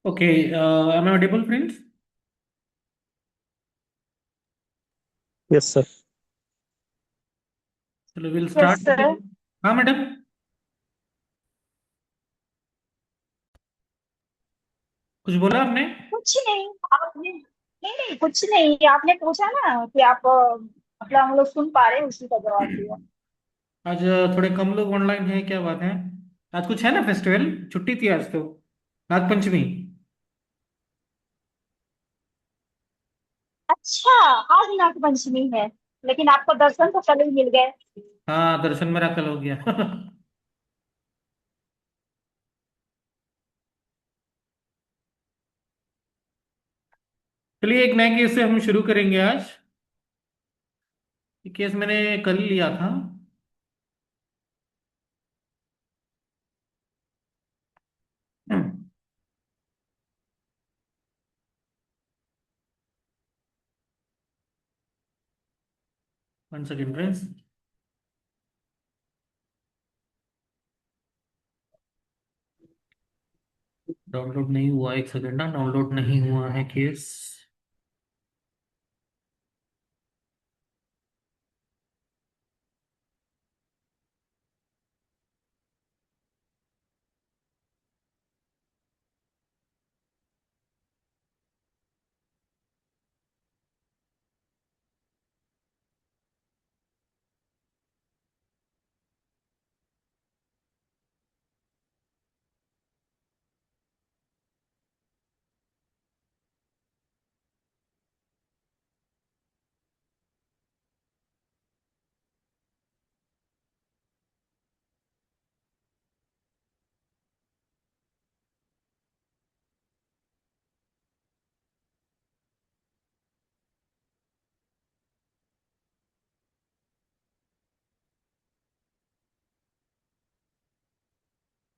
Okay, am I audible, friends? Yes sir. चलो will yes start sir. हाँ madam, कुछ बोला आपने? कुछ नहीं आपने, नहीं नहीं कुछ नहीं, आपने पूछा ना कि आप मतलब हम लोग सुन पा रहे हैं, उसी का जवाब दिया। आज थोड़े कम लोग ऑनलाइन हैं, क्या बात है? आज कुछ है ना फेस्टिवल? छुट्टी थी आज तो, नागपंचमी। अच्छा, आज नाग पंचमी है, लेकिन आपको दर्शन तो कल ही मिल गए। हाँ, दर्शन मेरा कल हो गया। चलिए, एक नए केस से हम शुरू करेंगे आज। ये केस मैंने कल ही लिया था। 1 सेकेंड फ्रेंड्स। डाउनलोड नहीं हुआ, 1 सेकेंड ना, डाउनलोड नहीं हुआ है case.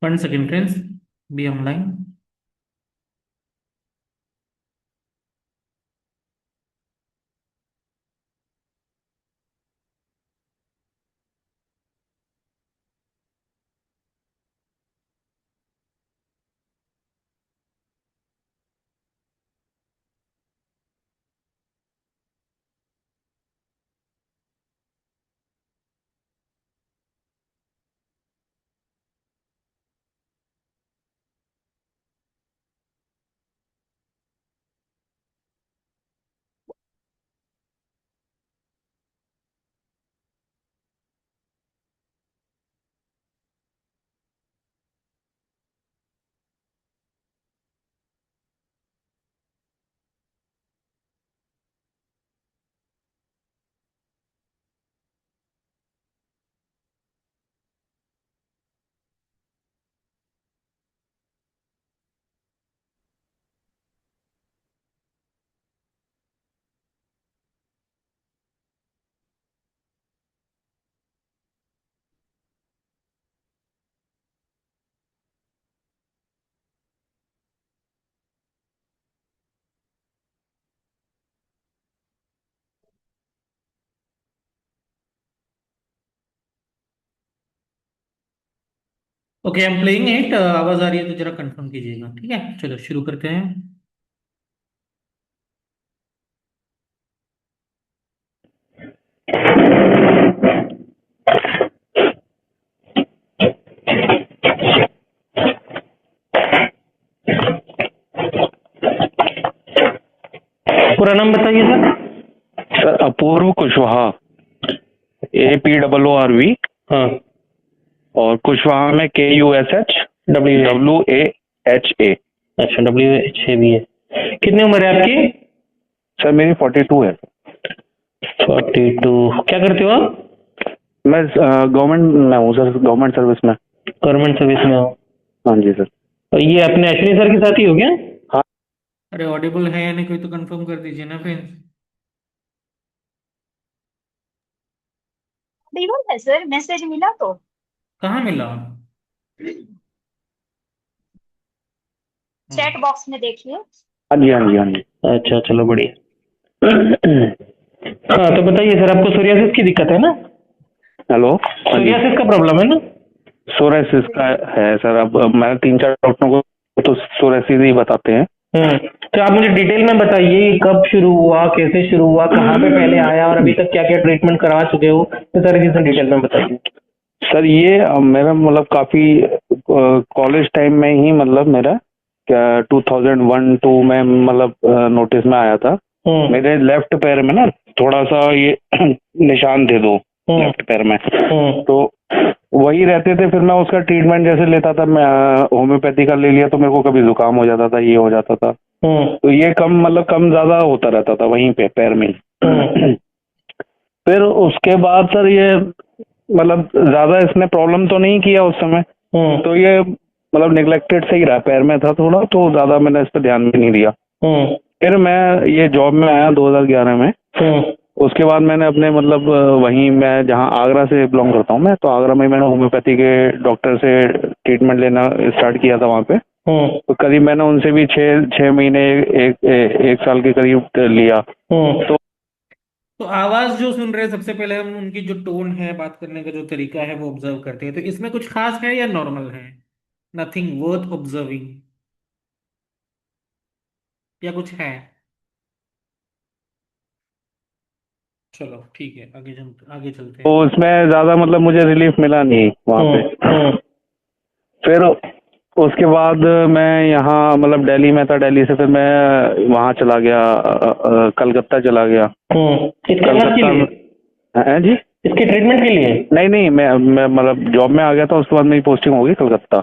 1 second friends, be online. Okay, I am playing it. आवाज आ रही है तो जरा कंफर्म कीजिएगा, ठीक है? चलो शुरू करते हैं। पूरा नाम बताइए सर। सर अपूर्व कुशवाहा, APOORV। हाँ। और कुशवाहा में KUSH डब्ल्यू ए। WAHA। अच्छा, W6 भी है। कितनी उम्र है आपकी? सर मेरी 42 है। 42। क्या करते हो आप? मैं गवर्नमेंट में हूँ सर, गवर्नमेंट सर्विस में। गवर्नमेंट सर्विस में हो? हाँ जी सर। और ये अपने अश्विनी सर के साथ ही हो क्या? हाँ अरे ऑडिबल है या नहीं, कोई तो कंफर्म कर दीजिए ना फ्रेंड्स। बिल्कुल है सर, मैसेज मिला तो। कहाँ मिला? चैट हाँ। बॉक्स में देखिए। हाँ जी, हाँ जी, हाँ जी। अच्छा, चलो बढ़िया। हाँ, तो बताइए सर, आपको सोरियासिस की दिक्कत है ना? हेलो। हाँ जी। सोरियासिस का प्रॉब्लम है ना? सोराइसिस का है सर। अब मैंने 3-4 डॉक्टरों को तो सोरेसिस ही बताते हैं। तो आप मुझे डिटेल में बताइए, कब शुरू हुआ, कैसे शुरू हुआ, कहाँ पे पहले आया और अभी तक क्या क्या ट्रीटमेंट करवा चुके हो, ये सारी चीजें डिटेल में बताइए। सर ये मेरा मतलब काफ़ी कॉलेज टाइम में ही मतलब मेरा क्या 2001-2 में मतलब नोटिस में आया था। मेरे लेफ्ट पैर में ना थोड़ा सा ये निशान थे दो लेफ्ट पैर में, तो वही रहते थे। फिर मैं उसका ट्रीटमेंट जैसे लेता था, मैं होम्योपैथी का ले लिया तो मेरे को कभी जुकाम हो जाता था, ये हो जाता था, तो ये कम मतलब कम ज़्यादा होता रहता था वहीं पे पैर में ही। फिर उसके बाद सर ये मतलब ज़्यादा इसने प्रॉब्लम तो नहीं किया उस समय, तो ये मतलब निगलेक्टेड से ही रहा, पैर में था थोड़ा, तो ज़्यादा मैंने इस पर ध्यान भी नहीं दिया। फिर मैं ये जॉब में आया 2011 में। उसके बाद मैंने अपने मतलब वहीं मैं जहाँ आगरा से बिलोंग करता हूँ मैं, तो आगरा में मैंने होम्योपैथी के डॉक्टर से ट्रीटमेंट लेना स्टार्ट किया था वहाँ पे। तो करीब मैंने उनसे भी 6 महीने एक साल के करीब लिया। तो आवाज जो सुन रहे हैं, सबसे पहले हम उनकी जो टोन है, बात करने का जो तरीका है, वो ऑब्जर्व करते हैं। तो इसमें कुछ खास है या नॉर्मल है? नथिंग वर्थ ऑब्जर्विंग, या कुछ है? चलो ठीक है, आगे चलते तो हैं। उसमें ज़्यादा मतलब मुझे रिलीफ मिला नहीं वहाँ पे। फिर उसके बाद मैं यहाँ मतलब दिल्ली में था, दिल्ली से फिर मैं वहाँ चला गया, कलकत्ता चला गया। इसके बाद के लिए, है जी? इसके ट्रीटमेंट के लिए? नहीं नहीं, मैं मतलब जॉब में आ गया था, उसके बाद मेरी पोस्टिंग हो गई कलकत्ता।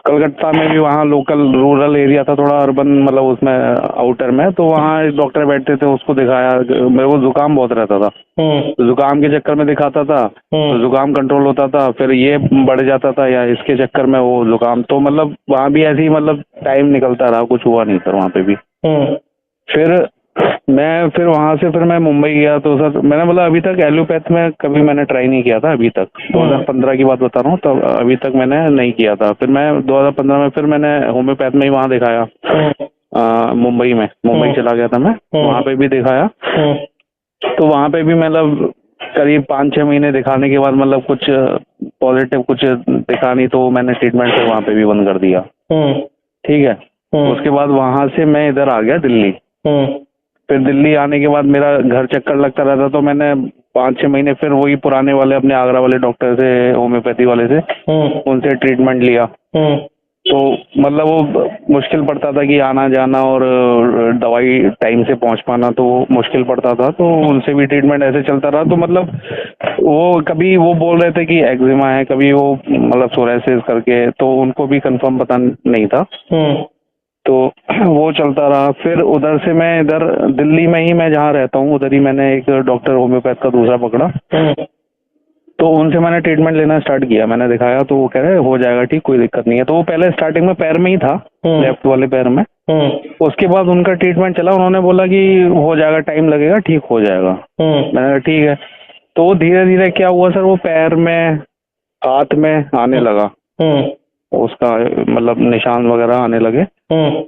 कलकत्ता में भी वहाँ लोकल रूरल एरिया था थोड़ा, अर्बन मतलब उसमें आउटर में, तो वहाँ एक डॉक्टर बैठते थे, उसको दिखाया। मेरे को जुकाम बहुत रहता था, तो जुकाम के चक्कर में दिखाता था, तो जुकाम कंट्रोल होता था, फिर ये बढ़ जाता था या इसके चक्कर में वो जुकाम, तो मतलब वहाँ भी ऐसे ही मतलब टाइम निकलता रहा, कुछ हुआ नहीं सर वहाँ पे भी। फिर वहाँ से फिर मैं मुंबई गया, तो सर मैंने मतलब अभी तक एलोपैथ में कभी मैंने ट्राई नहीं किया था अभी तक। 2015 की बात बता रहा हूँ, तब अभी तक मैंने नहीं किया था। फिर मैं 2015 में फिर मैंने होम्योपैथ में ही वहाँ दिखाया, मुंबई चला गया था मैं, वहाँ पे भी दिखाया। तो वहाँ पे भी मतलब करीब 5-6 महीने दिखाने के बाद मतलब कुछ पॉजिटिव कुछ दिखा नहीं, तो मैंने ट्रीटमेंट फिर वहाँ पे भी बंद कर दिया। ठीक है। उसके बाद वहाँ से मैं इधर आ गया दिल्ली। फिर दिल्ली आने के बाद मेरा घर चक्कर लगता रहता, तो मैंने 5-6 महीने फिर वही पुराने वाले अपने आगरा वाले डॉक्टर से, होम्योपैथी वाले से, उनसे ट्रीटमेंट लिया। तो मतलब वो मुश्किल पड़ता था कि आना जाना और दवाई टाइम से पहुंच पाना, तो वो मुश्किल पड़ता था, तो उनसे भी ट्रीटमेंट ऐसे चलता रहा। तो मतलब वो कभी वो बोल रहे थे कि एक्जिमा है, कभी वो मतलब सोरायसिस करके, तो उनको भी कंफर्म पता नहीं था। तो वो चलता रहा। फिर उधर से मैं इधर दिल्ली में ही, मैं जहाँ रहता हूँ उधर ही मैंने एक डॉक्टर होम्योपैथ का दूसरा पकड़ा, तो उनसे मैंने ट्रीटमेंट लेना स्टार्ट किया। मैंने दिखाया तो वो कह रहे हो जाएगा ठीक, कोई दिक्कत नहीं है। तो वो पहले स्टार्टिंग में पैर में ही था, लेफ्ट वाले पैर में। उसके बाद उनका ट्रीटमेंट चला, उन्होंने बोला कि हो जाएगा, टाइम लगेगा, ठीक हो जाएगा। मैंने कहा ठीक है। तो धीरे धीरे क्या हुआ सर, वो पैर में, हाथ में आने लगा, उसका मतलब निशान वगैरह आने लगे।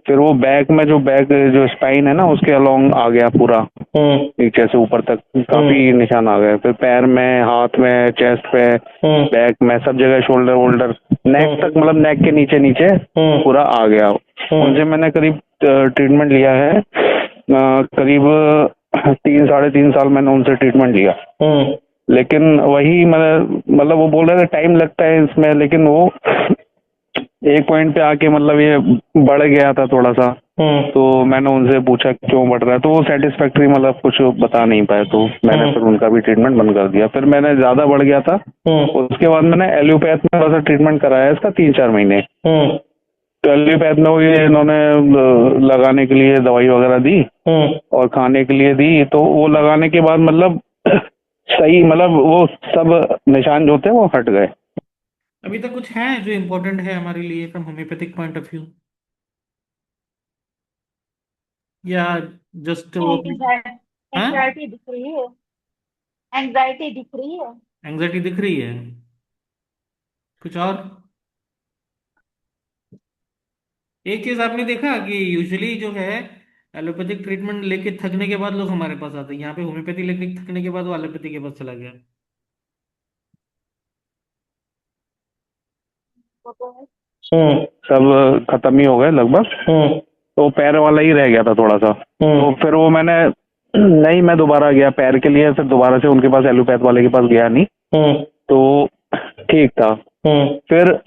फिर वो बैक में जो स्पाइन है ना, उसके अलोंग आ गया पूरा, नीचे से ऊपर तक काफी निशान आ गए। फिर पैर में, हाथ में, चेस्ट पे, बैक में, सब जगह, शोल्डर वोल्डर, नेक तक, मतलब नेक के नीचे नीचे पूरा आ गया। उनसे मैंने करीब ट्रीटमेंट लिया है, करीब 3-3.5 साल मैंने उनसे ट्रीटमेंट लिया। लेकिन वही मतलब वो बोल रहे थे टाइम लगता है इसमें, लेकिन वो एक पॉइंट पे आके मतलब ये बढ़ गया था थोड़ा सा। तो मैंने उनसे पूछा क्यों बढ़ रहा है, तो वो सेटिस्फैक्ट्री मतलब कुछ बता नहीं पाए, तो मैंने फिर उनका भी ट्रीटमेंट बंद कर दिया। फिर मैंने ज्यादा बढ़ गया था, उसके बाद मैंने एलोपैथ में थोड़ा सा ट्रीटमेंट कराया इसका 3-4 महीने। तो एलोपैथ में वो ये इन्होंने लगाने के लिए दवाई वगैरह दी और खाने के लिए दी, तो वो लगाने के बाद मतलब सही, मतलब वो सब निशान जो थे वो हट गए। अभी तक कुछ है जो इम्पोर्टेंट है हमारे लिए from homeopathic point of view, या जस्ट वो? हाँ, एंग्जाइटी दिख रही है, एंग्जाइटी दिख रही है। एंग्जाइटी दिख रही है? कुछ और? एक चीज आपने देखा कि यूजुअली जो है, एलोपैथिक ट्रीटमेंट लेके थकने के बाद लोग हमारे पास आते हैं, यहाँ पे होम्योपैथी लेके थकने के बाद वो एलोपैथी के पास चला गया। वो तो है। सब खत्म ही हो गए लगभग, तो पैर वाला ही रह गया था थोड़ा सा। तो फिर वो मैंने नहीं, मैं दोबारा गया पैर के लिए, फिर दोबारा से उनके पास, एलोपैथ वाले के पास गया नहीं, तो ठीक था। फिर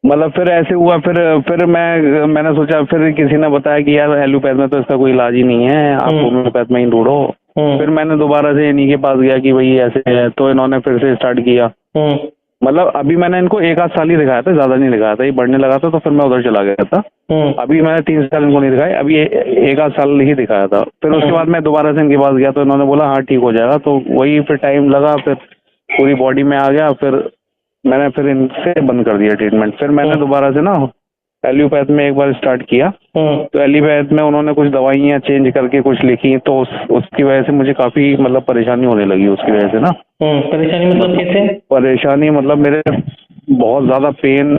मतलब फिर ऐसे हुआ, फिर मैंने सोचा, फिर किसी ने बताया कि यार एलोपैथ में तो इसका कोई इलाज ही नहीं है, आप होम्योपैथ में ही ढूंढो। फिर मैंने दोबारा से इन्हीं के पास गया कि भाई ऐसे है, तो इन्होंने फिर से स्टार्ट किया। मतलब अभी मैंने इनको 1 आध साल ही दिखाया था, ज्यादा नहीं दिखाया था, ये बढ़ने लगा था तो फिर मैं उधर चला गया था। अभी मैंने 3 साल इनको नहीं दिखाया, अभी 1 आध साल ही दिखाया था। फिर उसके बाद मैं दोबारा से इनके पास गया तो इन्होंने बोला हाँ ठीक हो जाएगा, तो वही फिर टाइम लगा, फिर पूरी बॉडी में आ गया। फिर मैंने फिर इनसे बंद कर दिया ट्रीटमेंट। फिर मैंने दोबारा से ना एलोपैथ में एक बार स्टार्ट किया, तो एलोपैथ में उन्होंने कुछ दवाइयाँ चेंज करके कुछ लिखी, तो उसकी वजह से मुझे काफी मतलब परेशानी होने लगी उसकी वजह से ना। परेशानी मतलब कैसे? परेशानी मतलब मेरे बहुत ज्यादा पेन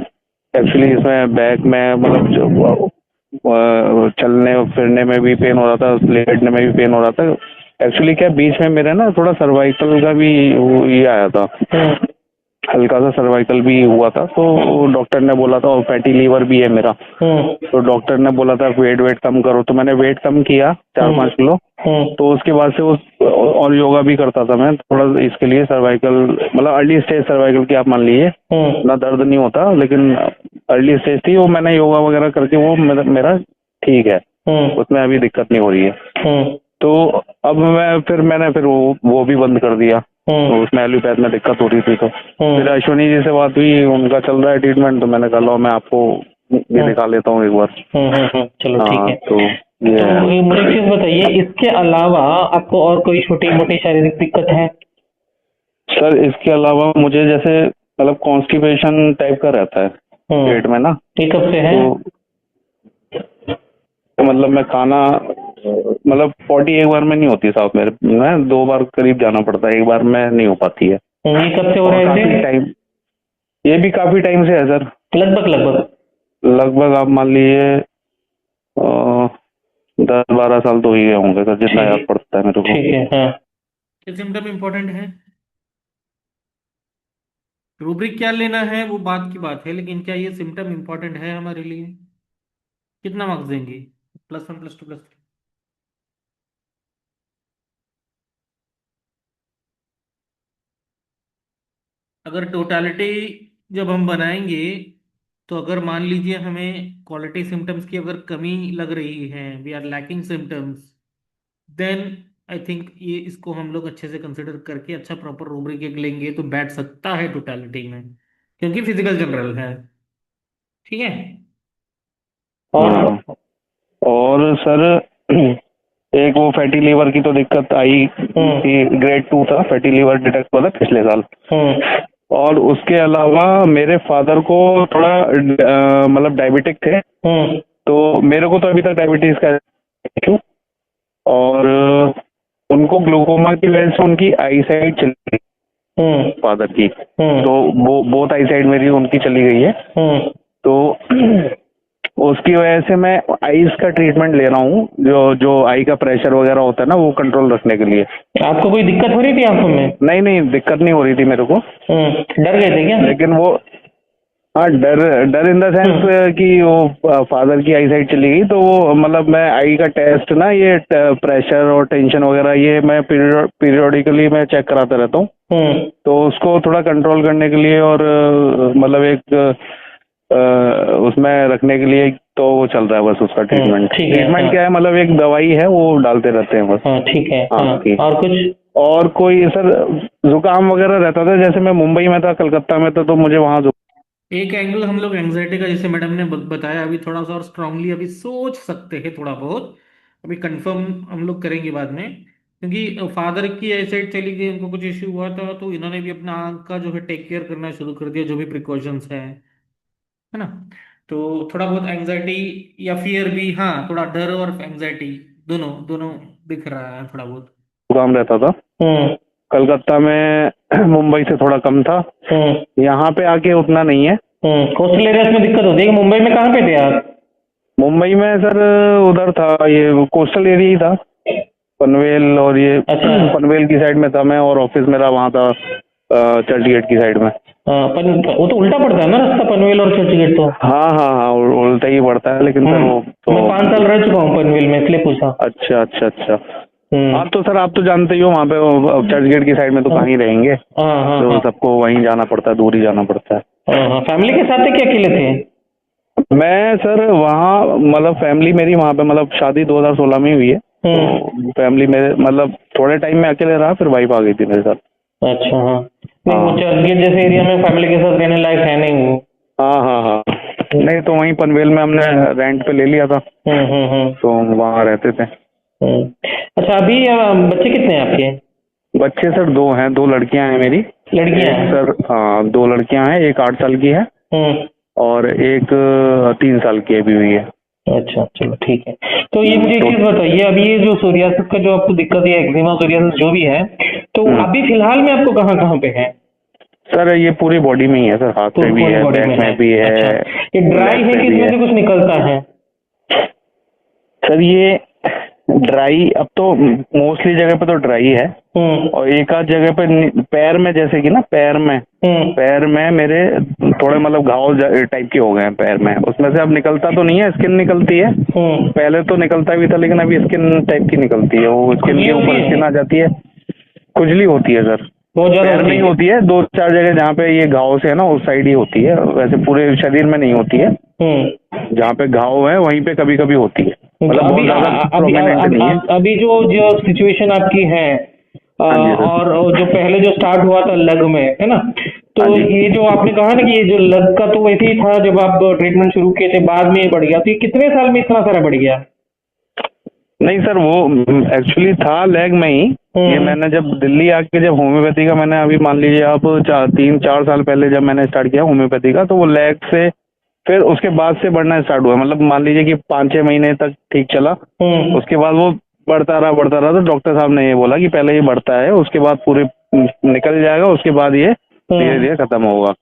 एक्चुअली इसमें बैक में, मतलब चलने फिरने में भी पेन हो रहा था, लेटने में भी पेन हो रहा था। एक्चुअली क्या बीच में मेरे ना थोड़ा सर्वाइकल का भी ये आया था, हल्का सा सर्वाइकल भी हुआ था, तो डॉक्टर ने बोला था, और फैटी लीवर भी है मेरा, तो डॉक्टर ने बोला था वेट कम करो, तो मैंने वेट कम किया 4-5 किलो। तो उसके बाद से और योगा भी करता था मैं थोड़ा, इसके लिए सर्वाइकल मतलब अर्ली स्टेज सर्वाइकल की आप मान लीजिए, ना दर्द नहीं होता लेकिन अर्ली स्टेज थी, वो मैंने योगा वगैरह करके वो मेरा ठीक है, उसमें अभी दिक्कत नहीं हो रही है। तो अब मैंने फिर वो भी बंद कर दिया, तो उसमें एलोपैथ में दिक्कत हो रही थी। तो फिर अश्विनी जी से बात हुई, उनका चल रहा है ट्रीटमेंट, तो मैंने कहा लो मैं आपको ये दिखा लेता हूँ एक बार। चलो ठीक है। तो ये है। तो मुझे एक चीज बताइए, इसके अलावा आपको और कोई छोटी मोटी शारीरिक दिक्कत है? सर इसके अलावा मुझे जैसे मतलब कॉन्स्टिपेशन टाइप का रहता है पेट में ना। ये कब से है? तो मतलब मैं खाना मतलब पॉटी एक बार में नहीं होती साहब, मेरे में 2 बार करीब जाना पड़ता है, एक बार में नहीं हो पाती है। ये कब से हो रहा है काफी इसे? टाइम, ये भी काफी टाइम से है सर। लगभग आप मान लीजिए 10-12 साल तो ही गए होंगे सर, जितना याद पड़ता है मेरे को। ठीक है। हाँ, ये सिम्टम इम्पोर्टेंट है, रूब्रिक क्या लेना है वो बात की बात है, लेकिन क्या ये सिम्टम इम्पोर्टेंट है हमारे लिए? कितना मार्क्स देंगे? +1 +2 +3? अगर टोटालिटी जब हम बनाएंगे, तो अगर मान लीजिए हमें क्वालिटी सिम्टम्स की अगर कमी लग रही है, we are lacking symptoms, then I think ये इसको हम लोग अच्छे से कंसिडर करके अच्छा प्रॉपर रूब्रिक एक लेंगे तो बैठ सकता है टोटालिटी में, क्योंकि फिजिकल जनरल है। ठीक है। हाँ, और सर एक वो फैटी लीवर की तो दिक्कत आई कि ग्रेड 2 था, फैटी लीवर डिटेक्ट हुआ था पिछले साल। और उसके अलावा मेरे फादर को थोड़ा मतलब डायबिटिक थे, तो मेरे को तो अभी तक डायबिटीज का इशू, और उनको ग्लूकोमा की वजह से उनकी आई साइड चली गई फादर की, तो वो बोथ आई साइड मेरी उनकी चली गई है। तो उसकी वजह से मैं आईज का ट्रीटमेंट ले रहा हूँ, जो आई का प्रेशर वगैरह होता है ना, वो कंट्रोल रखने के लिए। आपको कोई दिक्कत हो रही थी आंखों में? नहीं दिक्कत नहीं हो रही थी मेरे को। डर गए थे क्या? लेकिन वो हाँ, डर इन द सेंस कि वो फादर की आई साइड चली गई, तो वो मतलब मैं आई का टेस्ट ना, ये प्रेशर और टेंशन वगैरह ये मैं पीरियोडिकली मैं चेक कराता रहता हूँ। तो उसको थोड़ा कंट्रोल करने के लिए और मतलब एक उसमें रखने के लिए तो वो चल रहा है बस उसका ट्रीटमेंट। ट्रीटमेंट क्या है, मतलब एक दवाई है वो डालते रहते हैं बस। ठीक है। ठीक। और कुछ? और कोई सर जुकाम वगैरह रहता था, जैसे मैं मुंबई में था, कलकत्ता में था, तो मुझे वहाँ एक एंगल हम लोग एंग्जाइटी का, जैसे मैडम ने बताया, अभी थोड़ा सा और स्ट्रांगली अभी सोच सकते हैं थोड़ा बहुत, अभी कंफर्म हम लोग करेंगे बाद में, क्योंकि फादर की ऐसे चली गई, उनको कुछ इश्यू हुआ था, तो इन्होंने भी अपना आँख का जो है टेक केयर करना शुरू कर दिया, जो भी प्रिकॉशंस है ना। तो थोड़ा बहुत एंग्जाइटी या फियर भी, हाँ थोड़ा डर और एंग्जाइटी दोनों दोनों दिख रहा है थोड़ा बहुत। जुकाम रहता था कलकत्ता में, मुंबई से थोड़ा कम था, यहाँ पे आके उतना नहीं है। कोस्टल एरियाज में दिक्कत होती है। मुंबई में कहाँ पे थे आप? मुंबई में सर उधर था, ये कोस्टल एरिया ही था, पनवेल, और ये पनवेल की साइड में था मैं, और ऑफिस मेरा वहाँ था चर्च गेट की साइड में। वो तो उल्टा पड़ता है ना रास्ता, पनवेल और चर्च गेट तो। हाँ हाँ हाँ, उल्टा ही पड़ता है, लेकिन सर वो तो। मैं 5 साल रह चुका हूँ पनवेल में, इसलिए पूछा। अच्छा अच्छा अच्छा। हम्म। हाँ तो सर आप तो जानते ही हो वहाँ पे चर्च गेट की साइड में तो हाँ कहाँ ही रहेंगे, हाँ हाँ तो हाँ सबको वहीं जाना पड़ता है, दूर ही जाना पड़ता है। हाँ। फैमिली के साथ थे कि अकेले थे? मैं सर वहाँ मतलब फैमिली मेरी वहाँ पे मतलब शादी 2016 में ही हुई है, तो फैमिली मेरे मतलब थोड़े टाइम में अकेले रहा, फिर वाइफ आ गई थी मेरे साथ। अच्छा हाँ। नहीं, वो हाँ चर्च गेट जैसे एरिया में फैमिली के साथ रहने लायक है नहीं वो। हाँ हाँ हाँ। नहीं तो वहीं पनवेल में हमने रेंट पे ले लिया था, हम्म। तो वहाँ रहते थे। अच्छा, अभी बच्चे कितने हैं आपके? बच्चे सर दो हैं, दो लड़कियां हैं मेरी। लड़कियां एक हैं? सर हाँ, दो लड़कियां हैं, एक 8 साल की है हम्म। और एक 3 साल की अभी हुई है। अच्छा, चलो ठीक है। तो ये मुझे एक तो चीज बताइए, अभी ये जो सोरियासिस का जो आपको दिक्कत है, एक्जिमा सोरियासिस जो भी है, तो अभी फिलहाल में आपको कहाँ कहाँ पे है? सर ये पूरी बॉडी में ही है सर, हाथ पे भी पूरी है, बॉडी में बैक है? में भी है, अच्छा, ये ड्राई लेग है पे कि भी इसमें है। से कुछ निकलता है? सर ये ड्राई अब तो मोस्टली जगह पे तो ड्राई है, और एक आध जगह पे पैर में, जैसे कि ना हम्म पैर में मेरे थोड़े मतलब घाव टाइप के हो गए हैं पैर में, उसमें से अब निकलता तो नहीं है, स्किन निकलती है। हम्म। पहले तो निकलता भी था, लेकिन अभी स्किन टाइप की निकलती है, वो स्किन खुजली के होती ऊपर है? स्किन आ जाती है। खुजली होती है सर, बहुत ज्यादा पैर में होती ही है? होती है, 2 4 जगह जहाँ पे ये घाव से है ना उस साइड ही होती है, वैसे पूरे शरीर में नहीं होती है। जहाँ पे घाव है वहीं पे कभी कभी होती है, तो मतलब बहुत अभी ज्यादा अभी प्रोमिनेंट नहीं है। अभी जो जो सिचुएशन आपकी है, हाँ जी सर। और जो पहले जो स्टार्ट हुआ था लग में, है ना? तो हाँ जी। ये जो आपने कहा ना कि ये जो लग का तो वैसे ही था जब आप ट्रीटमेंट शुरू किए थे, बाद में ये बढ़ गया, तो ये कितने साल में इतना सारा बढ़ गया? नहीं सर, वो एक्चुअली था लेग में ही। ये मैंने जब दिल्ली आके जब होम्योपैथी का मैंने अभी मान लीजिए आप 3 4 साल पहले जब मैंने स्टार्ट किया होम्योपैथी का, तो वो लेग से फिर उसके बाद से बढ़ना स्टार्ट हुआ, मतलब मान लीजिए कि 5 6 महीने तक ठीक चला। उसके बाद वो बढ़ता रहा, तो डॉक्टर साहब ने ये बोला कि पहले ये बढ़ता है, उसके बाद पूरे निकल जाएगा, उसके बाद ये धीरे धीरे खत्म होगा।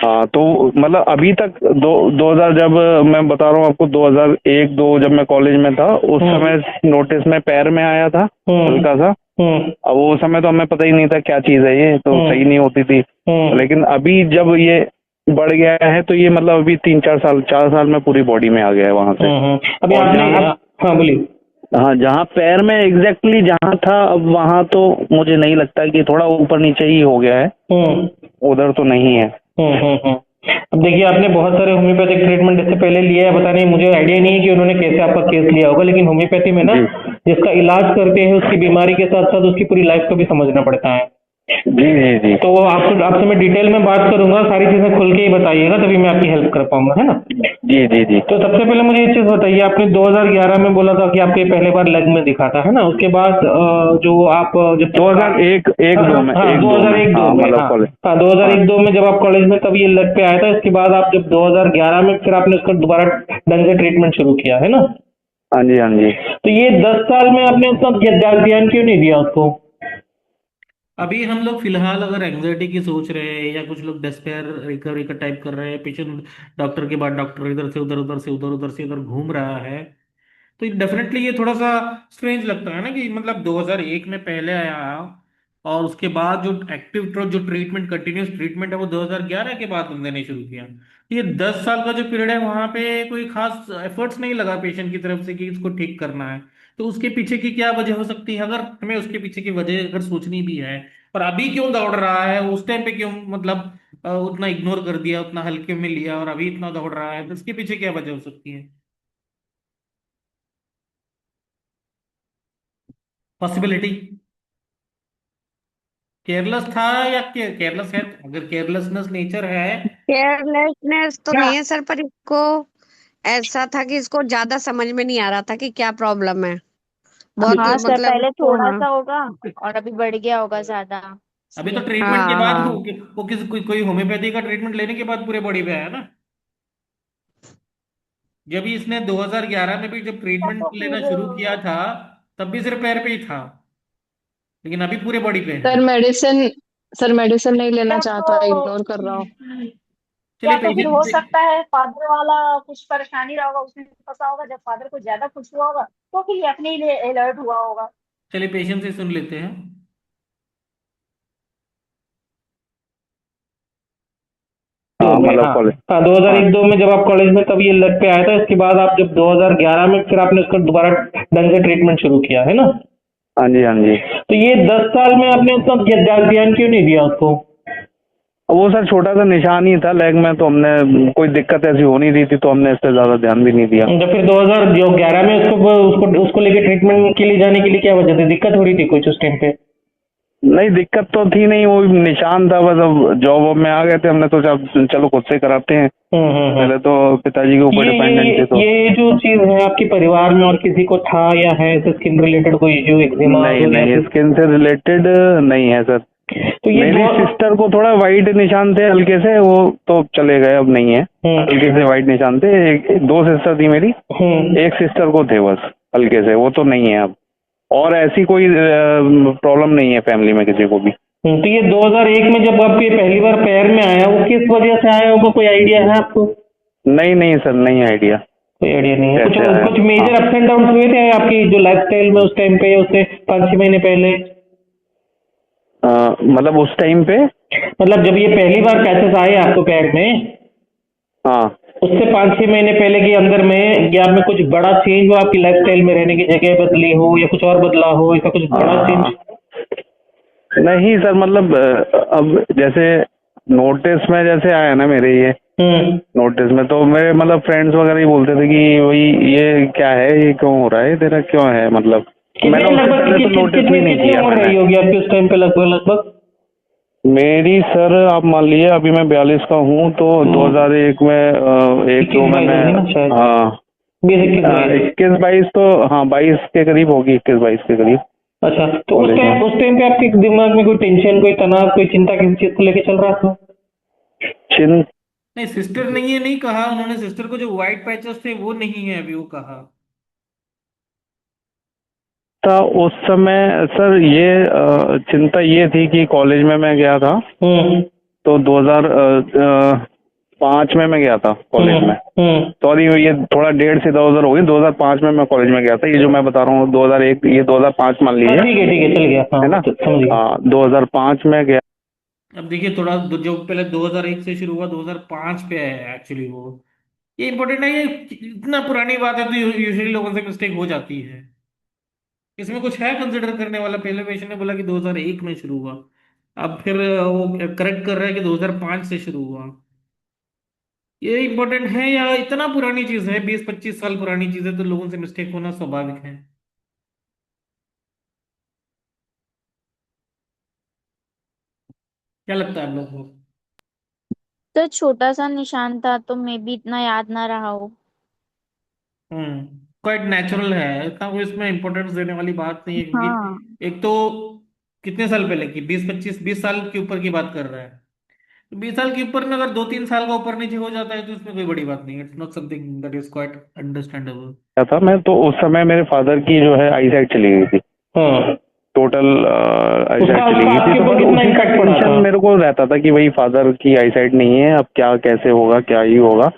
हाँ तो मतलब अभी तक 2000, जब मैं बता रहा हूँ आपको 2001 2 जब मैं कॉलेज में था, उस समय नोटिस में पैर में आया था हल्का सा। अब वो समय तो हमें पता ही नहीं था क्या चीज़ है, ये तो सही नहीं होती थी। लेकिन अभी जब ये बढ़ गया है, तो ये मतलब अभी 3 4 साल 4 साल में पूरी बॉडी में आ गया है वहां से। अभी और आपने हाँ बोलिए। हाँ, जहाँ पैर में एग्जैक्टली जहाँ था, अब वहाँ तो मुझे नहीं लगता कि थोड़ा ऊपर नीचे ही हो गया है, उधर तो नहीं है। अब देखिए, आपने बहुत सारे होम्योपैथिक ट्रीटमेंट इससे पहले लिया है, पता नहीं, मुझे आइडिया नहीं है कि उन्होंने कैसे आपका केस लिया होगा, लेकिन होम्योपैथी में ना जिसका इलाज करते हैं उसकी बीमारी के साथ साथ उसकी पूरी लाइफ को भी समझना पड़ता है। जी जी जी। तो आपसे मैं डिटेल में बात करूंगा, सारी चीजें खुल के ही बताइएगा, तभी मैं आपकी हेल्प कर पाऊंगा, है ना? जी जी जी। तो सबसे पहले मुझे ये चीज बताइए, आपने 2011 में बोला था कि आपके पहले बार लेग में दिखा था, है ना? उसके बाद जो आप जब 2001 1 2 में, हाँ 1 2 में, 2001 हाँ 2 में, मतलब हाँ कॉलेज। हाँ 2001 2 में जब आप कॉलेज में, तब ये लेग पे आया था। इसके बाद आप जब 2011 में फिर आपने उसका दोबारा ढंग से ट्रीटमेंट शुरू किया, है ना? हाँ जी हाँ जी। तो ये 10 साल में आपने उतना ध्यान क्यों नहीं दिया उसको? अभी हम लोग फिलहाल अगर एंग्जाइटी की सोच रहे हैं या कुछ लोग डेस्पेयर रिकवरी का टाइप कर रहे हैं, पेशेंट डॉक्टर के बाद डॉक्टर इधर से उधर, उधर से उधर, उधर से इधर घूम रहा है, तो डेफिनेटली ये थोड़ा सा स्ट्रेंज लगता है ना कि मतलब 2001 में पहले आया और उसके बाद जो एक्टिव जो ट्रीटमेंट कंटिन्यूस ट्रीटमेंट है वो 2011 के बाद बंदे ने शुरू किया। ये 10 साल का जो पीरियड है वहां पे कोई खास एफर्ट्स नहीं लगा पेशेंट की तरफ से कि इसको ठीक करना है। तो उसके पीछे की क्या वजह हो सकती है, अगर हमें उसके पीछे की वजह अगर सोचनी भी है, पर अभी क्यों दौड़ रहा है, उस टाइम पे क्यों मतलब उतना इग्नोर कर दिया, उतना हल्के में लिया और अभी इतना दौड़ रहा है, तो इसके पीछे क्या वजह हो सकती है? पॉसिबिलिटी केयरलेस था या केयरलेस है? अगर केयरलेसनेस नेचर है। केयरलेसनेस तो नहीं है सर, पर इसको ऐसा था कि इसको ज्यादा समझ में नहीं आ रहा था कि क्या प्रॉब्लम है। बहुत अभी हाँ तो सर, मतलब पहले तो थोड़ा सा होगा और अभी बढ़ गया होगा ज्यादा, अभी तो इसलिए। ट्रीटमेंट के हाँ बाद हाँ। वो किसी कोई होम्योपैथी का ट्रीटमेंट लेने के बाद पूरे बॉडी पे आया ना। जब भी इसने 2011 में भी जब ट्रीटमेंट तो लेना फिर शुरू किया था, तब भी सिर्फ पैर पे ही था, लेकिन अभी पूरे बॉडी पे है। सर मेडिसिन सर मेडिसिन नहीं लेना या चाहता, तो इग्नोर कर रहा हूँ। चलिए या तो फिर हो पेशेंट सकता है फादर वाला कुछ परेशानी रहा होगा, उसमें फंसा होगा, जब फादर को ज्यादा कुछ हुआ होगा तो फिर ये अपने लिए अलर्ट हुआ होगा। चलिए पेशेंट से सुन लेते हैं। में, मतलब हाँ कॉलेज। हाँ 2001-2 में जब आप कॉलेज में तब ये लग पे आया था, इसके बाद आप जब 2011 में फिर आपने उसका दोबारा ढंग से ट्रीटमेंट शुरू किया है ना। हाँ जी, हाँ जी। तो ये 10 साल में आपने उतना ध्यान क्यों नहीं दिया उसको? वो सर छोटा सा निशान ही था लेग में, तो हमने कोई दिक्कत ऐसी हो नहीं रही थी, तो हमने इस पे ज्यादा ध्यान भी नहीं दिया। तो फिर 2011 में उसको लेके ट्रीटमेंट के लिए जाने के लिए क्या वजह थी? दिक्कत हो रही थी कुछ उस टाइम पे? नहीं, दिक्कत तो थी नहीं, वो निशान था बस। अब जॉब वॉब में आ गए थे, हमने सोचा अब चलो खुद से कराते हैं। पहले तो पिताजी के ऊपर डिपेंडेंट थे तो। ये जो चीज है आपके परिवार में और किसी को था या है स्किन रिलेटेड कोई इश्यू, एक्जिमा नहीं नहीं, स्किन से रिलेटेड नहीं है सर। तो ये मेरी सिस्टर को थोड़ा वाइट निशान थे हल्के से, वो तो चले गए, अब नहीं है। हल्के से वाइट निशान थे। दो सिस्टर थी मेरी, एक सिस्टर को थे बस हल्के से, वो तो नहीं है अब। और ऐसी कोई प्रॉब्लम नहीं है फैमिली में किसी को भी। तो ये 2001 में जब आपके पहली बार पैर में आया, वो किस वजह से आया होगा, कोई आइडिया है आपको? नहीं नहीं सर, नहीं आइडिया। कोई आइडिया नहीं है। कुछ कैसे आया? कुछ मेजर अप्स एंड डाउन हुए थे आपकी जो लाइफस्टाइल में उस टाइम पे, उससे 5-6 महीने पहले? मतलब उस टाइम पे, मतलब जब ये पहली बार पैचेस आए आपको पैर में, हाँ, उससे 5-6 महीने पहले के अंदर में या में कुछ बड़ा चेंज हो आपकी लाइफस्टाइल में, रहने की जगह बदली हो या कुछ और बदला हो, ऐसा कुछ बड़ा चेंज? नहीं सर, मतलब अब जैसे नोटिस में जैसे आया ना मेरे ये नोटिस में, तो मेरे मतलब फ्रेंड्स वगैरह ही बोलते थे कि वही ये क्या है, ये क्यों हो रहा है तेरा, क्यों है, मतलब मैंने उससे पहले तो नोटिस भी नहीं कितनी किया उम्र रही मैंने। होगी आपकी उस टाइम पे लगभग? मेरी सर आप मान लीजिए अभी मैं 42 का हूँ, तो 2001 में 1-2 में मैं, हाँ 21-22, तो हाँ 22 के करीब होगी, 21-22 के करीब। अच्छा, तो उस टाइम पे आपके दिमाग में कोई टेंशन, कोई तनाव, कोई चिंता किसी चीज को लेके चल रहा था? नहीं, सिस्टर नहीं है नहीं कहा उन्होंने। सिस्टर को जो व्हाइट पैचेस थे वो नहीं है अभी, वो कहा था उस समय सर। ये चिंता ये थी कि कॉलेज में मैं गया था, तो 2005 में मैं गया था कॉलेज में। सॉरी, ये थोड़ा डेढ़ से इधर उधर हो गई। 2005 में मैं कॉलेज में गया था। ये जो मैं बता रहा हूँ 2001, ये 2005 मान लीजिए। ठीक है चल गया, हाँ, है ना? समझ गया। हाँ, 2005 में गया। अब देखिए थोड़ा जो पहले 2001 से शुरू हुआ 2005 पे है एक्चुअली वो। ये इंपॉर्टेंट है, ये इतना पुरानी बात है तो यूजुअली लोगों से मिस्टेक हो जाती है। इसमें कुछ है कंसिडर करने वाला? पहले पेशेंट ने बोला कि 2001 में शुरू हुआ, अब फिर वो करेक्ट कर रहा है कि 2005 से शुरू हुआ। ये इंपॉर्टेंट है या इतना पुरानी चीज है? 20-25 साल पुरानी चीज है तो लोगों से मिस्टेक होना स्वाभाविक है। क्या लगता है आप लोगों को? तो छोटा सा निशान था तो मे भी इतना याद ना रहा हो। क्वाइट नेचुरल है, इतना कोई इसमें इंपॉर्टेंस देने वाली बात नहीं है, हाँ। क्योंकि एक तो कितने साल पहले की, 20 साल के ऊपर की बात कर रहा है। तो 20 साल के ऊपर में अगर 2-3 साल का ऊपर नीचे हो जाता है तो इसमें कोई बड़ी बात नहीं है। It's not something that is quite understandable. क्या था मैं, तो उस समय मेरे फादर की जो है आई साइड चली गई थी, टोटल आई साइड चली गई थी। तो बस उसी का टेंशन मेरे को रहता था कि भाई फादर की आई साइड नहीं है, अब क्या कैसे होगा, क्या ही होगा।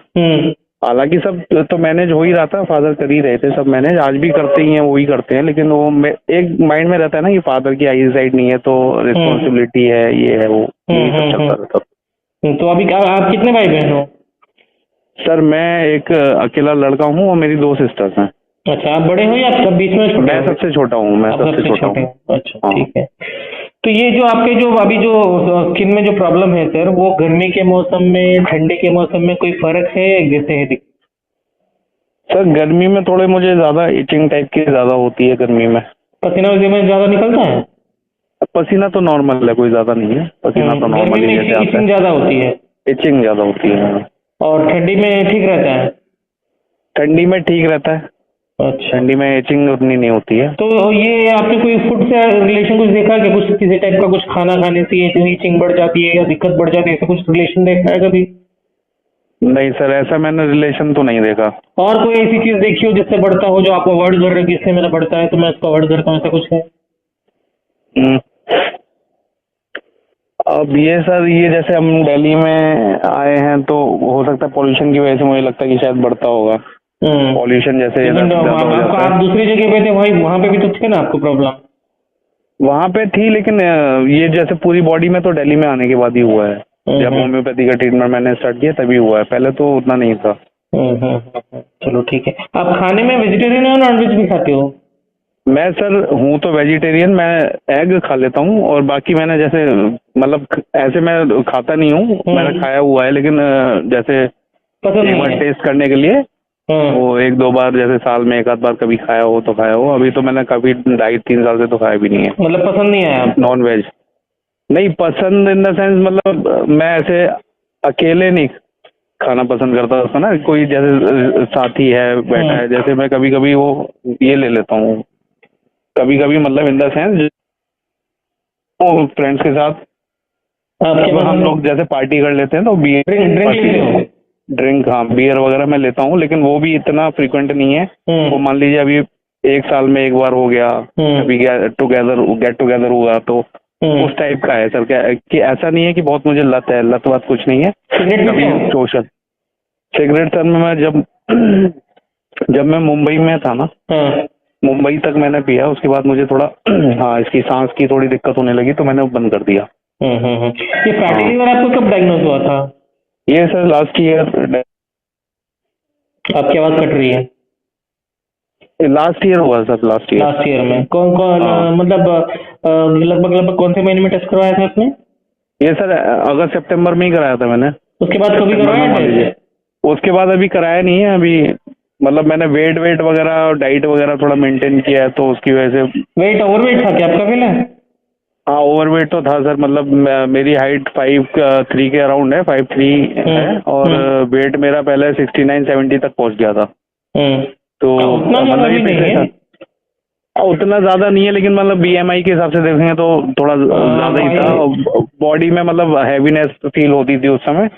हालांकि सब तो मैनेज हो ही रहा था, फादर कर ही रहे थे सब मैनेज, आज भी करते ही हैं, वो ही करते हैं। लेकिन वो एक माइंड में रहता है ना कि फादर की आई साइड नहीं है तो रिस्पॉन्सिबिलिटी है, ये है वो, यही सब चलता रहता। तो अभी आप कितने भाई बहन हो? सर मैं एक अकेला लड़का हूँ और मेरी 2 सिस्टर्स हैं। अच्छा, आप बड़े हो या सब बीच में छोटे? मैं सबसे छोटा हूँ, मैं सबसे छोटा हूँ। अच्छा, ठीक है। तो ये जो आपके जो अभी जो स्किन में जो प्रॉब्लम है सर, वो गर्मी के मौसम में, ठंडे के मौसम में कोई फर्क है जैसे है? सर गर्मी में थोड़े मुझे ज्यादा इचिंग टाइप की ज्यादा होती है गर्मी में। पसीना में ज्यादा निकलता है? पसीना तो नॉर्मल है, कोई ज्यादा नहीं है। पसीना तो नॉर्मल ही जैसे आता है। इचिंग ज्यादा होती है? इचिंग ज्यादा होती है। और ठंडी में ठीक रहता है? ठंडी में ठीक रहता है। अच्छा, ठंडी में इचिंग उतनी नहीं होती है। तो ये आपने कोई फूड से रिलेशन कुछ देखा कि कुछ किसी टाइप का कुछ खाना खाने से ये इचिंग बढ़ जाती है या दिक्कत बढ़ जाती है, ऐसा कुछ रिलेशन देखा है कभी? नहीं सर, ऐसा मैंने रिलेशन तो नहीं देखा। और कोई ऐसी चीज देखी हो जिससे बढ़ता हो, जो आप अवॉइड कर रहे हो कि इससे मेरा बढ़ता है तो मैं इसको अवॉइड करता हूँ, ऐसा कुछ है? अब ये सर, ये जैसे हम दिल्ली में आए हैं तो हो सकता है पॉल्यूशन की वजह से मुझे लगता है कि शायद बढ़ता होगा। पॉल्यूशन जैसे आप दूसरी जगह पे थे, वहाँ पे भी तो थे ना आपको प्रॉब्लम? वहाँ पे थी, लेकिन ये जैसे पूरी बॉडी में तो दिल्ली में आने के बाद ही हुआ है। जब होम्योपैथी का ट्रीटमेंट मैंने स्टार्ट किया तभी हुआ है, पहले तो उतना नहीं था। चलो ठीक है। आप खाने में वेजिटेरियन हो नॉन वेज भी खाते हो? मैं सर हूँ तो वेजिटेरियन, मैं एग खा लेता हूँ और बाकी मैंने जैसे मतलब ऐसे मैं खाता नहीं हूँ, मैंने खाया हुआ है लेकिन जैसे पसंद एक नहीं बार है? टेस्ट करने के लिए वो एक दो बार जैसे साल में एक आध बार कभी खाया हो तो खाया हो। अभी तो मैंने काफी 2.5-3 साल से तो खाया भी नहीं है मतलब पसंद नहीं आया आपको? Non veg. नहीं पसंद इन द सेंस मतलब मैं ऐसे अकेले नहीं खाना पसंद करता था ना, कोई जैसे साथी है बैठा है, जैसे मैं कभी कभी वो ये ले लेता हूँ कभी कभी, मतलब इन द सेंस फ्रेंड्स के साथ आपके जब हम लोग जैसे पार्टी कर लेते हैं तो बियर ड्रिंक लेते हो? ड्रिंक, हाँ बियर वगैरह मैं लेता हूँ लेकिन वो भी इतना फ्रिक्वेंट नहीं है। वो मान लीजिए अभी एक साल में एक बार हो गया, अभी गेट टुगेदर हुआ तो उस टाइप का है सर। क्या कि ऐसा नहीं है कि बहुत मुझे लत है, लत वत कुछ नहीं है। कभी सोशल सिगरेट सर में मैं जब मैं मुंबई में था ना, मुंबई तक मैंने पिया, उसके बाद मुझे थोड़ा हाँ इसकी सांस की थोड़ी दिक्कत होने लगी तो मैंने वो बंद कर दिया। ये फैटी लीवर आपको कब डायग्नोज हुआ था? ये सर लास्ट ईयर। आपकी आवाज कट रही है। लास्ट ईयर हुआ sir, last year. Last year में कौन कौन मतलब लगभग कौन से महीने में टेस्ट करवाया था आपने? ये सर अगस्त सितंबर में ही कराया था मैंने। उसके बाद कभी करवाया टेस्ट? उसके बाद अभी कराया नहीं है अभी, मतलब मैंने वेट वगैरह और डाइट वगैरह थोड़ा मेंटेन किया है तो उसकी वजह से। वेट ओवरवेट था क्या आपका पहले? हाँ ओवरवेट तो था सर, मतलब मेरी हाइट 5'3" के अराउंड है, 5'3" है और वेट मेरा पहले 69-70 तक पहुंच गया था। तो मतलब ये नहीं है उतना ज्यादा नहीं है लेकिन मतलब BMI के हिसाब से देखेंगे तो थोड़ा ज्यादा ही था। बॉडी में मतलब हैवीनेस फील होती थी उस समय,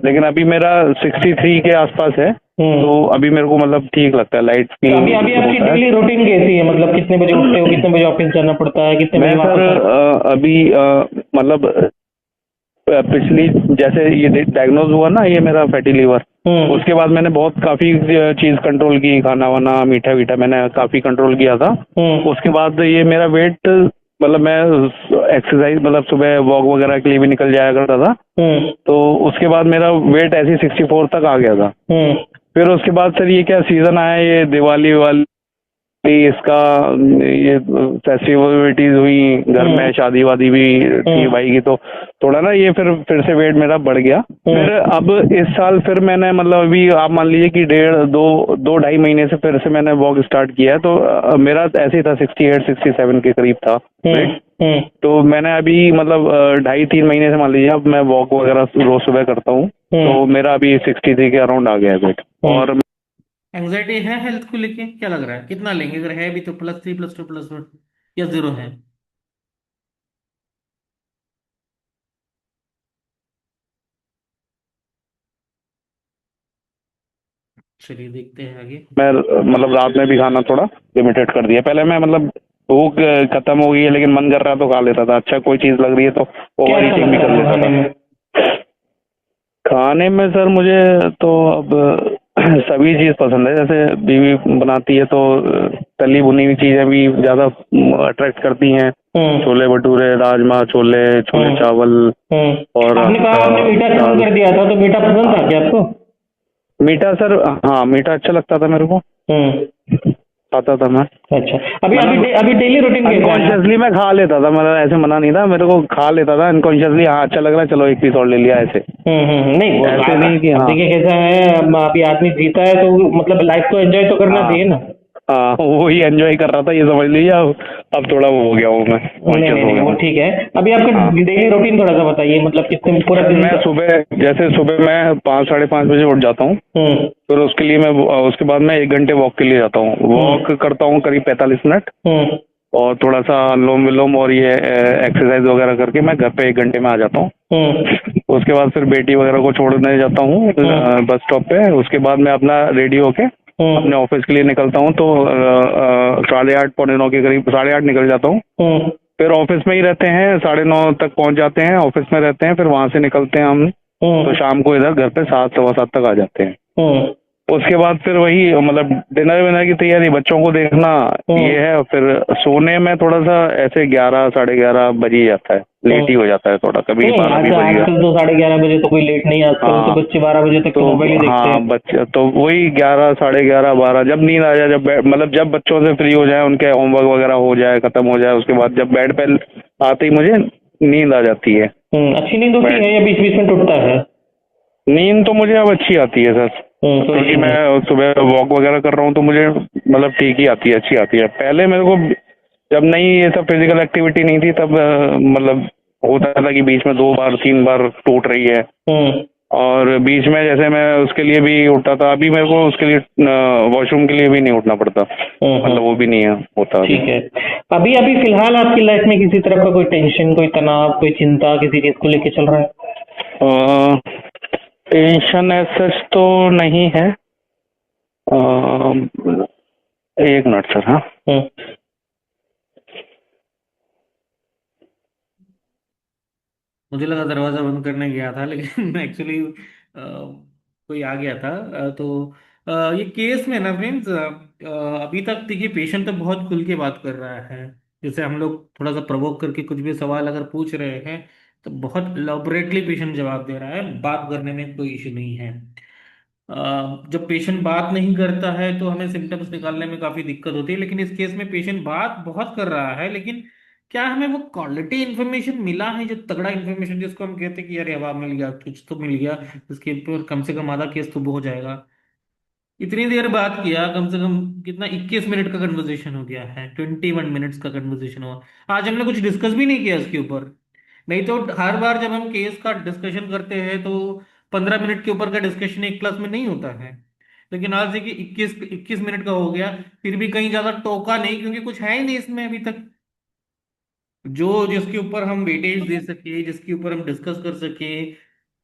लेकिन अभी मेरा 63 के आसपास है तो अभी मेरे को मतलब ठीक लगता है, लाइट फील। अभी आपकी डेली रूटीन कैसी है? मतलब कितने बजे उठते हो, कितने बजे ऑफिस जाना पड़ता है, कितने बजे मैं सर अभी मतलब पिछली जैसे ये डायग्नोज हुआ ना ये मेरा फैटी लीवर, उसके बाद मैंने बहुत काफी चीज कंट्रोल की, खाना वाना मीठा वीठा मैंने काफी कंट्रोल किया था। उसके बाद ये मेरा वेट मतलब मैं एक्सरसाइज मतलब सुबह वॉक वगैरह के लिए भी निकल जाया करता था तो उसके बाद मेरा वेट ऐसे 64 तक आ गया था। फिर उसके बाद सर ये क्या सीजन आया, ये दिवाली इसका ये फेस्टिविटीज हुई घर में, शादी वादी भी थी भाई की, तो थोड़ा ना ये फिर से वेट मेरा बढ़ गया। फिर अब इस साल फिर मैंने मतलब अभी आप मान लीजिए कि 2-2.5 महीने से फिर से मैंने वॉक स्टार्ट किया है तो मेरा ऐसे ही था 68-67 के करीब था वेट। तो मैंने अभी मतलब 2.5-3 महीने से मान लीजिए अब मैं वॉक वगैरह रोज सुबह करता हूँ तो मेरा अभी 63 के अराउंड आ गया है वेट। और एंग्जाइटी है हेल्थ को लेके, क्या लग रहा है कितना लेंगे? अगर है भी तो +3 +2 +1 या 0 है? चलिए देखते हैं आगे। मैं मतलब रात में भी खाना थोड़ा लिमिटेड कर दिया। पहले मैं मतलब भूख खत्म हो गई है लेकिन मन कर रहा है तो खा लेता था, अच्छा कोई चीज लग रही है तो ओवर ईटिंग भी कर लेता था। खाने में सर मुझे तो अब सभी चीज पसंद है, जैसे बीवी बनाती है तो तली भुनी हुई चीजें भी ज्यादा अट्रैक्ट करती हैं, छोले भटूरे, राजमा छोले, छोले चावल। और आपने कहा आपने मीठा शुरू कर दिया था तो मीठा पसंद था क्या आपको? मीठा सर हाँ मीठा अच्छा लगता था मेरे को, खाता था मैं। अच्छा अभी डेली रूटीन अनकॉन्शियसली मैं खा लेता था, मतलब ऐसे मना नहीं था, मेरे को खा लेता था अनकॉन्शियसली, हाँ अच्छा लग रहा है चलो एक पीस और ले लिया ऐसे। नहीं ऐसे नहीं कि हाँ देखिए कैसा है, अभी आदमी जीता है तो मतलब लाइफ को एंजॉय तो करना चाहिए ना। हाँ वही एंजॉय कर रहा था, ये समझ लीजिए। अब थोड़ा वो हो गया हूँ मैं, नहीं वो ठीक है। अभी आपका डेली रूटीन थोड़ा सा बताइए, मतलब कितने पूरा दिन? मैं सुबह मैं 5-5:30 बजे उठ जाता हूँ, फिर उसके लिए मैं उसके बाद मैं 1 घंटे वॉक के लिए जाता हूँ। वॉक करता हूँ करीब 45 मिनट और थोड़ा सा अनुलोम विलोम और ये एक्सरसाइज वगैरह करके मैं घर पे 1 घंटे में आ जाता हूँ। उसके बाद फिर बेटी वगैरह को छोड़ने जाता हूँ बस स्टॉप पे। उसके बाद मैं अपना रेडी होके अपने ऑफिस के लिए निकलता हूँ तो 8:30 पौने 9 के करीब 8:30 निकल जाता हूँ। फिर ऑफिस में ही रहते हैं, 9:30 तक पहुँच जाते हैं, ऑफिस में रहते हैं, फिर वहाँ से निकलते हैं हम तो शाम को इधर घर पे 7-7:15 तक आ जाते हैं। उसके बाद फिर वही मतलब डिनर विनर की तैयारी, बच्चों को देखना, ये है। और फिर सोने में थोड़ा सा ऐसे 11 11:30 बज ही जाता है, लेट ही हो जाता है थोड़ा, कभी नहीं 12 भी बज गया। आजकल तो 11:30 बजे तो कोई लेट नहीं, आजकल तो हाँ बच्चे 12 बजे तक तो तो मोबाइल ही देखते हाँ, हैं। बच्चे तो वही 11 11:30 12, जब नींद आ जाए, मतलब जब बच्चों से फ्री हो जाए, उनके होमवर्क वगैरह हो जाए, खत्म हो जाए, उसके बाद जब बेड पे आते ही मुझे नींद आ जाती है। अच्छी नींद होती बैठ है या बीच बीच में टूटता है? नींद तो मुझे अब अच्छी आती है सर, तो क्योंकि मैं सुबह वॉक वगैरह कर रहा हूँ, तो मुझे मतलब ठीक ही आती है, अच्छी आती है। पहले मेरे को जब नहीं ये सब फिजिकल एक्टिविटी नहीं थी, तब मतलब होता था कि बीच में 2 बार 3 बार टूट रही है, और बीच में जैसे मैं उसके लिए भी उठता था, अभी मेरे को उसके लिए वॉशरूम के लिए भी नहीं उठना पड़ता, मतलब वो भी नहीं है होता अभी। ठीक है। अभी अभी फिलहाल आपकी लाइफ में किसी तरह का कोई टेंशन, कोई तनाव, कोई चिंता किसी चीज को लेके चल रहा है? टेंशन सच तो नहीं है। एक मिनट सर। हाँ मुझे लगा दरवाजा बंद करने गया था, लेकिन एक्चुअली कोई आ गया था। ये केस में ना फ्रेंड्स, अभी तक देखिए पेशेंट तो बहुत खुल के बात कर रहा है। जैसे हम लोग थोड़ा सा प्रवोक करके कुछ भी सवाल अगर पूछ रहे हैं, तो बहुत इलॉबरेटली पेशेंट जवाब दे रहा है, बात करने में कोई इशू नहीं है। जब पेशेंट बात नहीं करता है तो हमें सिम्टम्स निकालने में काफी दिक्कत होती है, लेकिन इस केस में पेशेंट बात बहुत कर रहा है, लेकिन क्या हमें वो क्वालिटी इन्फॉर्मेशन मिला है, जो तगड़ा इन्फॉर्मेशन जिसको हम कहते हैं कि यार हवा मिल गया, कुछ तो मिल गया, इसके ऊपर कम से कम आधा केस तो वो हो जाएगा। इतनी देर बात किया, कम से कम कितना 21 मिनट का कन्वर्सेशन हो गया है, 21 मिनट्स का कन्वर्सेशन हुआ। आज हमने कुछ डिस्कस भी नहीं किया इसके ऊपर। नहीं तो हर बार जब हम केस का डिस्कशन करते हैं तो 15 मिनट के ऊपर का डिस्कशन एक क्लास में नहीं होता है। लेकिन आज देखिए 21 21 मिनट का हो गया, फिर भी कहीं ज्यादा टोका नहीं, क्योंकि कुछ है ही नहीं इसमें अभी तक जो जिसके ऊपर हम वेटेज दे सके, जिसके ऊपर हम डिस्कस कर सके।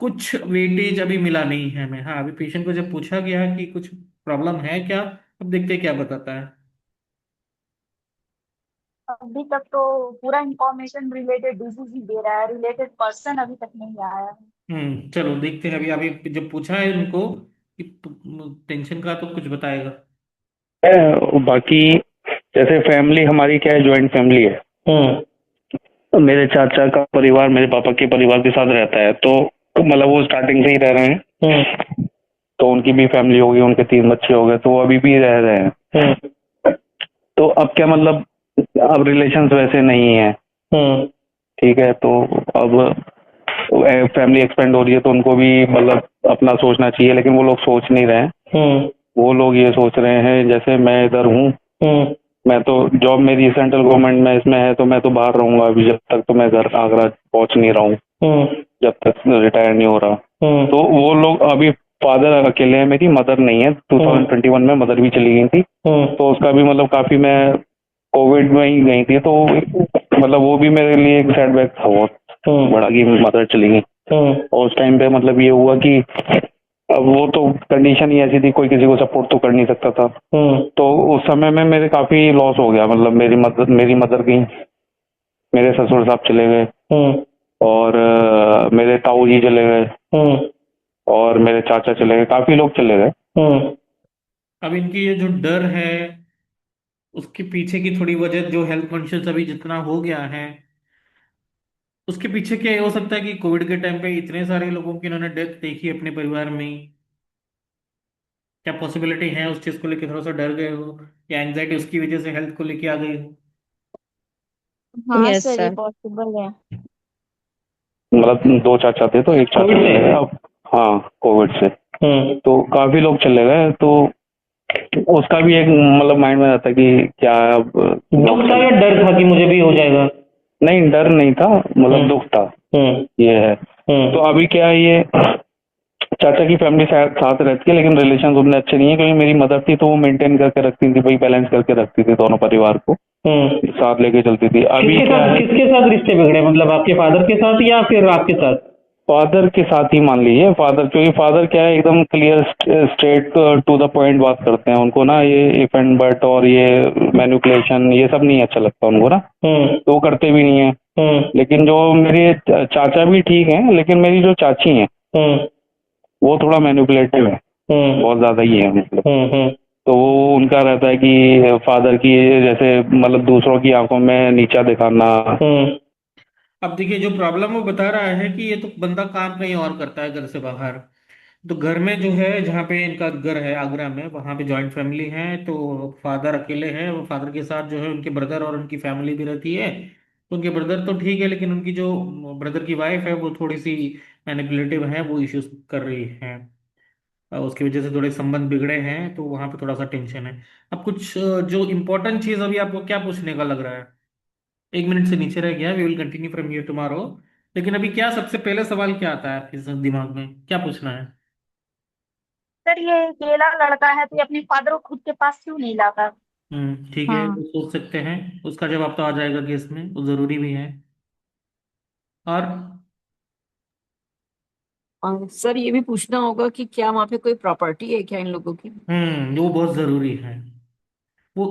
कुछ वेटेज अभी मिला नहीं है हमें। हाँ, अभी पेशेंट को जब पूछा गया कि कुछ प्रॉब्लम है क्या, अब देखते हैं क्या बताता है। अभी तक तो पूरा इंफॉर्मेशन रिलेटेड डिजीज ही दे रहा है, रिलेटेड पर्सन अभी तक नहीं आया है। चलो देखते हैं। अभी अभी जब पूछा है उनको कि टेंशन का, तो कुछ बताएगा। बाकी जैसे फैमिली हमारी क्या है, ज्वाइंट फैमिली है। तो मेरे चाचा का परिवार मेरे पापा के परिवार के साथ रहता है, तो मतलब वो स्टार्टिंग से ही रह रहे हैं। तो उनकी भी फैमिली हो गई, उनके 3 बच्चे हो गए, तो वो अभी भी रह रहे हैं। तो अब क्या मतलब, अब रिलेशंस वैसे नहीं है। ठीक है, तो अब फैमिली एक्सपेंड हो रही है, तो उनको भी मतलब अपना सोचना चाहिए, लेकिन वो लोग सोच नहीं रहे हैं। वो लोग ये सोच रहे हैं जैसे मैं इधर हूँ, मैं तो जॉब मेरी सेंट्रल गवर्नमेंट में इसमें है, तो मैं तो बाहर रहूंगा अभी, जब तक तो मैं घर आगरा पहुंच नहीं रहा हूँ, जब तक रिटायर नहीं हो रहा। तो वो लोग अभी, फादर अकेले हैं, मेरी मदर नहीं है। 2021 में मदर भी चली गई थी, तो उसका भी मतलब काफी, मैं कोविड में ही गई थी, तो मतलब वो भी मेरे लिए एक सेटबैक था बहुत बड़ा कि मदर चली गई। और उस टाइम पे मतलब ये हुआ कि अब वो तो कंडीशन ही ऐसी थी, कोई किसी को सपोर्ट तो कर नहीं सकता था। तो उस समय में मेरे काफी लॉस हो गया, मतलब मेरी मदर गई, मेरे ससुर साहब चले गए, और मेरे ताऊ जी चले गए, और मेरे चाचा चले गए, काफी लोग चले गए। अब इनकी ये जो डर है, उसके पीछे की थोड़ी वजह, जो हेल्थ कॉन्शियस अभी जितना हो गया है, उसके पीछे क्या हो सकता है कि कोविड के टाइम पे इतने सारे लोगों की इन्होंने डेथ देखी अपने परिवार में ही। क्या पॉसिबिलिटी है उस चीज को लेकर थोड़ा सा डर गए हो, या एंजाइटी उसकी वजह से हेल्थ को लेके आ गई हो? हाँ यस सर, ये सर। पॉसिबल है। मतलब 2 चाचा थे, तो एक चाचा कोविड से? चले गए अब। हाँ, कोविड से तो काफी लोग चले गए, तो उसका भी एक मतलब माइंड में रहता है कि क्या अब दुख था या डर था कि मुझे भी हो जाएगा? नहीं, डर नहीं था, मतलब दुख था, ये है। तो अभी क्या है, ये चाचा की फैमिली साथ रहती है, लेकिन रिलेशन उतने अच्छे नहीं है, क्योंकि मेरी मदर थी तो वो मेंटेन करके रखती थी भाई, बैलेंस करके रखती थी दोनों परिवार को, साथ लेके चलती थी। अभी क्या है, किसके साथ रिश्ते बिगड़े, मतलब आपके फादर के साथ या फिर आपके साथ? फादर के साथ ही मान लीजिए। फादर, क्योंकि फादर क्या है, एकदम clear straight to the point बात करते हैं, उनको ना ये इफ एंड बट और ये मैनिपुलेशन ये सब नहीं अच्छा लगता उनको ना, तो वो करते भी नहीं है। लेकिन जो मेरे चाचा भी ठीक हैं, लेकिन मेरी जो चाची हैं वो थोड़ा मैनिपुलेटिव है। बहुत ज्यादा ही है मतलब। हम्म। तो वो उनका रहता है कि फादर की जैसे मतलब दूसरों की आंखों में नीचा दिखाना। हम्म। अब देखिए, जो प्रॉब्लम वो बता रहा है कि ये तो बंदा काम कहीं और करता है घर से बाहर। तो घर में जो है, जहाँ पे इनका घर है आगरा में, वहाँ पे जॉइंट फैमिली है। तो फादर अकेले हैं, वो फादर के साथ जो है उनके ब्रदर और उनकी फैमिली भी रहती है। तो उनके ब्रदर तो ठीक है, लेकिन उनकी जो ब्रदर की वाइफ है वो थोड़ी सी मैनिपुलेटिव है, वो इश्यूज कर रही है। उसकी वजह से थोड़े संबंध बिगड़े हैं, तो वहाँ पे थोड़ा सा टेंशन है। अब कुछ जो इम्पोर्टेंट चीज़ अभी आपको क्या पूछने का लग रहा है? 1 मिनट से नीचे रह गया, we will continue from here tomorrow. लेकिन अभी क्या सबसे पहले सवाल क्या आता है आपके दिमाग में, क्या पूछना है? सर ये अकेला लड़का है तो ये अपने फादर को खुद के पास क्यों नहीं लाता? ठीक है, हाँ। वो सोच सकते हैं। उसका जवाब तो आ जाएगा केस में, वो जरूरी भी है। और सर ये भी पूछना होगा कि क्या वहां पे कोई प्रॉपर्टी है क्या इन लोगों की? वो बहुत जरूरी है। वो